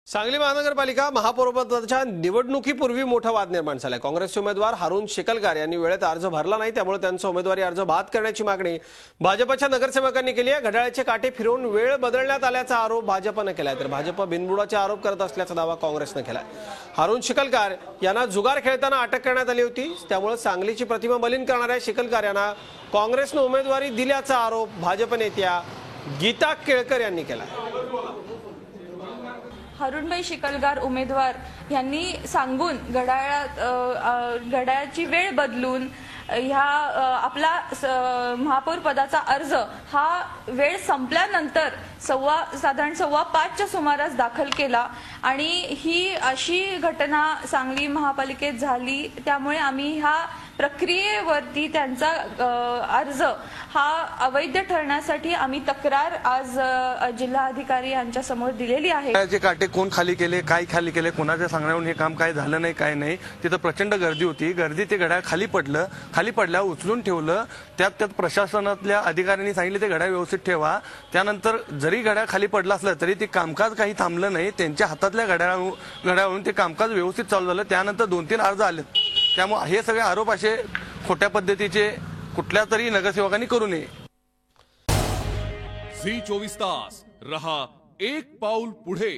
सांगली महानगरपालिका महापौरपदाच्या निवडणुकीपूर्वी मोठा वाद निर्माण झाला। काँग्रेसचे उमेदवार हारून शिकलगार यांनी वेळेत अर्ज भरला नाही, त्यामुळे त्यांचा उमेदवारी अर्ज बाद करण्याची मागणी भाजपच्या नगरसेवकांनी केली आहे। घड्याळाचे काटे फिरवून वेळ बदलण्यात आल्याचा आरोप भाजपने केलाय, तर भाजप बिनबुडाचे आरोप करत असल्याचा दावा काँग्रेसने केलाय। हारून शिकलगार यांना जुगार खेळताना अटक करण्यात आली होती, त्यामुळे सांगलीची प्रतिमा मलिन करणाऱ्या शिकलगार यांना काँग्रेसने उमेदवारी दिल्याचा आरोप भाजप नेत्या गीता केळकर यांनी केला। हारूनभाई शिकलगार उमेदवार यांनी सांगून घड्याळाची वेळ बदलून ह्या आपला महापौर पदाचा अर्ज हा वेळ संपल्यानंतर साधारण 5:15च्या सुमारास दाखल केला आणि ही अशी घटना सांगली महापालिकेत झाली। त्यामुळे आम्ही ह्या प्रक्रियेवरती त्यांचा अर्ज हा अवैध ठरण्यासाठी आम्ही तक्रार आज जिल्हाधिकारी यांच्या समोर दिलेली आहे। घड्याळाचे काटे कोण खाली केले, काय खाली केले, कोणाच्या सांगण्यावरून हे काम काय झालं नाही, काय नाही। तिथं प्रचंड गर्दी होती, गर्दी ते घड्याळ खाली पडलं, खाली पडल्यावर उचलून ठेवलं। त्यात प्रशासनातल्या अधिकाऱ्यांनी सांगितले ते घड्याळ व्यवस्थित ठेवा। त्यानंतर जरी घड्याळ खाली पडलं असलं तरी ते कामकाज काही थांबलं नाही, त्यांच्या हातातल्या घड्याळावरून ते कामकाज व्यवस्थित चालू झालं। त्यानंतर 2-3 अर्ज आले, त्यामुळे हे सगळे आरोप असे खोट्या पद्धतीचे कुठल्या तरी नगरसेवकांनी करू नये। झी 24 तास रहा एक पाऊल पुढे।